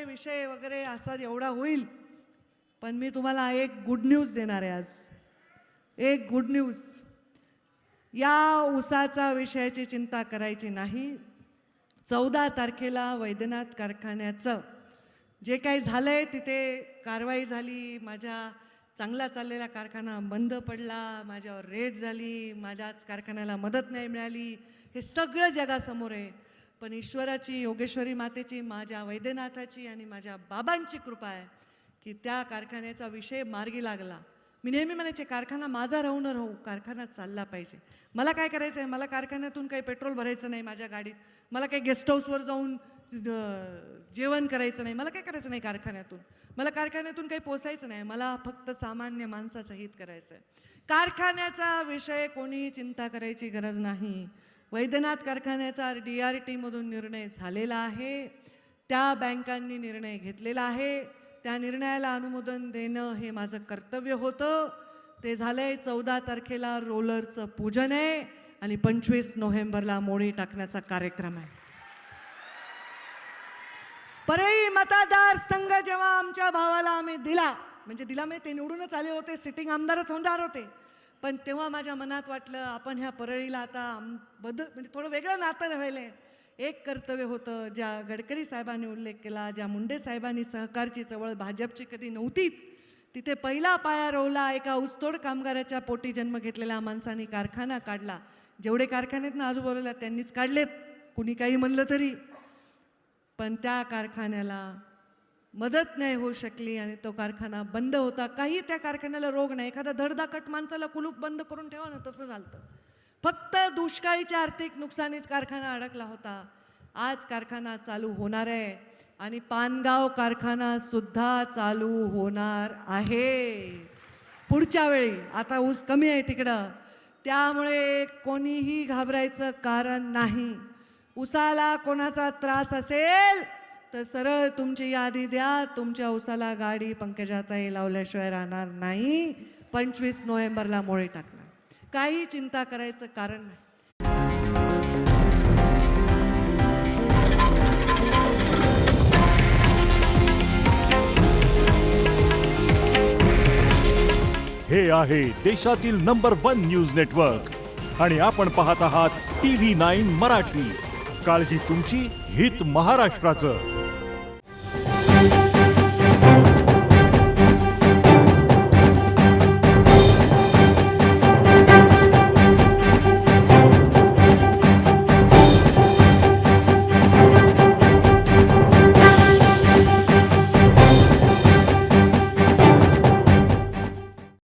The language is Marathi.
विषय वगैरे असा एवढा होईल, पण मी तुम्हाला एक गुड न्यूज देणार आहे आज. एक गुड न्यूज. या ऊसाचा विषयाची चिंता करायची नाही. 14 तारखेला वैद्यनाथ कारखान्याचं जे काही झालंय तिथे कारवाई झाली. माझ्या चांगला चाललेला कारखाना बंद पडला, माझ्यावर रेड झाली, माझ्याच कारखान्याला मदत नाही मिळाली, हे सगळं जगासमोर आहे. पण ईश्वराची, योगेश्वरी मातेची, माझ्या वैद्यनाथाची आणि माझ्या बाबांची कृपा आहे की त्या कारखान्याचा विषय मार्गी लागला. मी नेहमी म्हणायचे कारखाना माझा राहू न राहू, कारखाना चालला पाहिजे. मला काय करायचं आहे, मला कारखान्यातून काही पेट्रोल भरायचं नाही माझ्या गाडीत, मला काही गेस्ट हाऊसवर जाऊन जेवण करायचं नाही, मला काय करायचं नाही कारखान्यातून, मला कारखान्यातून काही पोसायचं नाही, मला फक्त सामान्य माणसाचं हित करायचं आहे. कारखान्याचा विषय कोणीही चिंता करायची गरज नाही. वैद्यनाथ कारखान्याचा DRTमधून निर्णय झालेला आहे. त्या बँकांनी निर्णय घेतलेला आहे. त्या निर्णयाला अनुमोदन देणं हे माझं कर्तव्य होतं. ते झालंय. 14 तारखेला रोलरचं पूजन आहे आणि 25 नोव्हेंबरला मोडी टाकण्याचा कार्यक्रम आहे. परळी मतदार संघ जेव्हा आमच्या भावाला आम्ही दिला, म्हणजे दिला म्हणजे ते निवडूनच आले होते, सिटिंग आमदारच होणार होते, पण तेव्हा माझ्या मनात वाटलं आपण ह्या परळीला आता म्हणजे थोडं वेगळं नातं राहिलंय. एक कर्तव्य होतं, ज्या गडकरी साहेबांनी उल्लेख केला, ज्या मुंडे साहेबांनी सहकारची चळवळ भाजपची कधी नव्हतीच, तिथे पहिला पाया रोवला. एका ऊसतोड कामगाराच्या पोटी जन्म घेतलेल्या माणसांनी कारखाना काढला. जेवढे कारखान्यात ना आजूबाजूला त्यांनीच काढलेत, कुणी काही म्हणलं तरी, पण त्या कारखान्याला मदत नाही होऊ शकली आणि तो कारखाना बंद होता. काही त्या कारखान्याला रोग नाही. एखादा धडधाकट माणसाला कुलूप बंद करून ठेवा ना, तसं झालं. फक्त दुष्काळीच्या आर्थिक नुकसानीत कारखाना अडकला होता. आज कारखाना चालू होणार आहे आणि पानगाव कारखाना सुद्धा चालू होणार आहे पुढच्या वेळी. आता ऊस कमी आहे तिकडं, त्यामुळे कोणीही घाबरायचं कारण नाही. ऊसाला कोणाचा त्रास असेल तर सरळ तुमची यादी द्या. तुमच्या ऊसाला गाडी पंकजाताई लावल्याशिवाय राहणार नाही. 25 नोव्हेंबरला मोडी टाकणार. काही चिंता करायचं कारण नाही. हे आहे देशातील नंबर 1 न्यूज नेटवर्क आणि आपण पाहत आहात TV9 मराठी. काळजी तुमची, हित महाराष्ट्राचं.